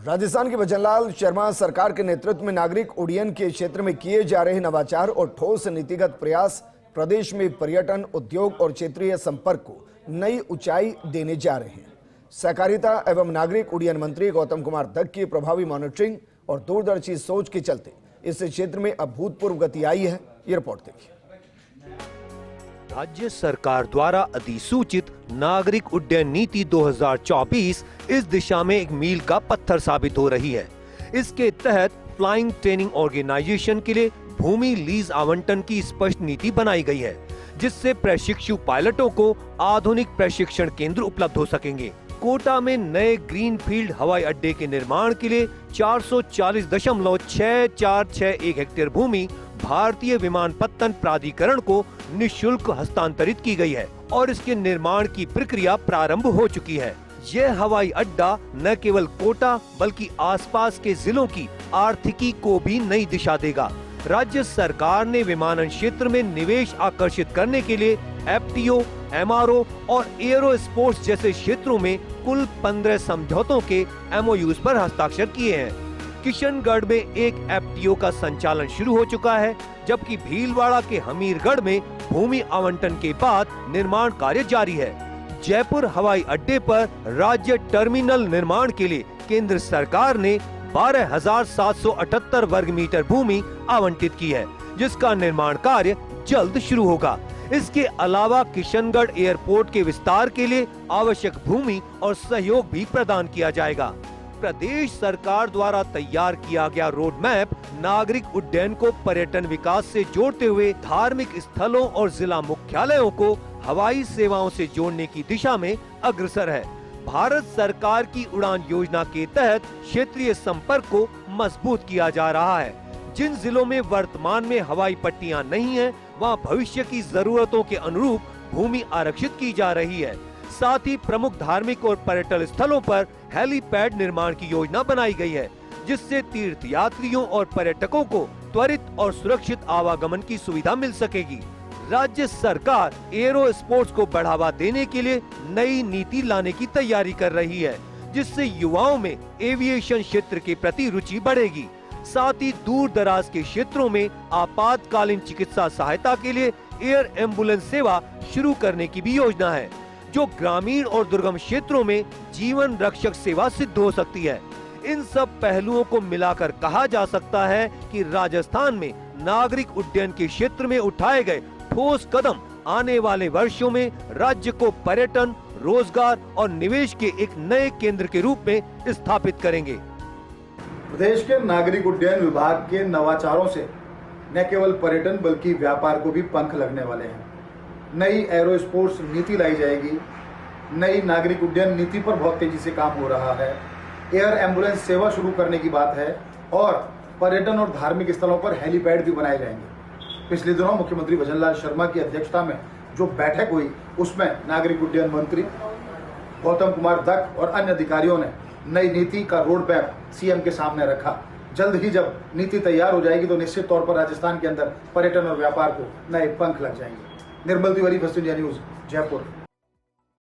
राजस्थान के भजनलाल शर्मा सरकार के नेतृत्व में नागरिक उड्डयन के क्षेत्र में किए जा रहे नवाचार और ठोस नीतिगत प्रयास प्रदेश में पर्यटन, उद्योग और क्षेत्रीय संपर्क को नई ऊंचाई देने जा रहे हैं। सहकारिता एवं नागरिक उड्डयन मंत्री गौतम कुमार दत्त की प्रभावी मॉनिटरिंग और दूरदर्शी सोच के चलते इस क्षेत्र में अभूतपूर्व गति आई है। ये रिपोर्ट देखिए। राज्य सरकार द्वारा अधिसूचित नागरिक उड्डयन नीति 2024 इस दिशा में एक मील का पत्थर साबित हो रही है। इसके तहत फ्लाइंग ट्रेनिंग ऑर्गेनाइजेशन के लिए भूमि लीज आवंटन की स्पष्ट नीति बनाई गई है, जिससे प्रशिक्षु पायलटों को आधुनिक प्रशिक्षण केंद्र उपलब्ध हो सकेंगे। कोटा में नए ग्रीनफील्ड हवाई अड्डे के निर्माण के लिए 440.6461 हेक्टेयर भूमि भारतीय विमानपत्तन प्राधिकरण को निःशुल्क हस्तांतरित की गई है और इसके निर्माण की प्रक्रिया प्रारंभ हो चुकी है। यह हवाई अड्डा न केवल कोटा बल्कि आसपास के जिलों की आर्थिकी को भी नई दिशा देगा। राज्य सरकार ने विमानन क्षेत्र में निवेश आकर्षित करने के लिए एफटीओ, एमआरओ और एयरो स्पोर्ट्स जैसे क्षेत्रों में कुल 15 समझौतों के एमओयूज पर हस्ताक्षर किए हैं। किशनगढ़ में एक एफटीओ का संचालन शुरू हो चुका है, जबकि भीलवाड़ा के हमीरगढ़ में भूमि आवंटन के बाद निर्माण कार्य जारी है। जयपुर हवाई अड्डे पर राज्य टर्मिनल निर्माण के लिए केंद्र सरकार ने 12,778 वर्ग मीटर भूमि आवंटित की है, जिसका निर्माण कार्य जल्द शुरू होगा। इसके अलावा किशनगढ़ एयरपोर्ट के विस्तार के लिए आवश्यक भूमि और सहयोग भी प्रदान किया जाएगा। प्रदेश सरकार द्वारा तैयार किया गया रोड मैप नागरिक उड्डयन को पर्यटन विकास से जोड़ते हुए धार्मिक स्थलों और जिला मुख्यालयों को हवाई सेवाओं से जोड़ने की दिशा में अग्रसर है। भारत सरकार की उड़ान योजना के तहत क्षेत्रीय संपर्क को मजबूत किया जा रहा है। जिन जिलों में वर्तमान में हवाई पट्टियां नहीं हैं, वहां भविष्य की जरूरतों के अनुरूप भूमि आरक्षित की जा रही है। साथ ही प्रमुख धार्मिक और पर्यटन स्थलों पर हेलीपैड निर्माण की योजना बनाई गई है, जिससे तीर्थ यात्रियों और पर्यटकों को त्वरित और सुरक्षित आवागमन की सुविधा मिल सकेगी। राज्य सरकार एयरो स्पोर्ट्स को बढ़ावा देने के लिए नई नीति लाने की तैयारी कर रही है, जिससे युवाओं में एविएशन क्षेत्र के प्रति रुचि बढ़ेगी। साथ ही दूर दराज के क्षेत्रों में आपातकालीन चिकित्सा सहायता के लिए एयर एम्बुलेंस सेवा शुरू करने की भी योजना है, जो ग्रामीण और दुर्गम क्षेत्रों में जीवन रक्षक सेवा सिद्ध हो सकती है। इन सब पहलुओं को मिलाकर कहा जा सकता है कि राजस्थान में नागरिक उड्डयन के क्षेत्र में उठाए गए ठोस कदम आने वाले वर्षों में राज्य को पर्यटन, रोजगार और निवेश के एक नए केंद्र के रूप में स्थापित करेंगे। प्रदेश के नागरिक उड्डयन विभाग के नवाचारों से न केवल पर्यटन बल्कि व्यापार को भी पंख लगने वाले हैं। नई एरो स्पोर्ट्स नीति लाई जाएगी। नई नागरिक उड्डयन नीति पर बहुत तेजी से काम हो रहा है। एयर एम्बुलेंस सेवा शुरू करने की बात है और पर्यटन और धार्मिक स्थलों पर हेलीपैड भी बनाए जाएंगे। पिछले दिनों मुख्यमंत्री भजनलाल शर्मा की अध्यक्षता में जो बैठक हुई, उसमें नागरिक उड्डयन मंत्री गौतम कुमार दत्त और अन्य अधिकारियों ने नई नीति का रोड मैप सीएम के सामने रखा। जल्द ही जब नीति तैयार हो जाएगी तो निश्चित तौर पर राजस्थान के अंदर पर्यटन और व्यापार को नए पंख लग जाएंगे। Nirmal Tiwari, First India News, Jaipur.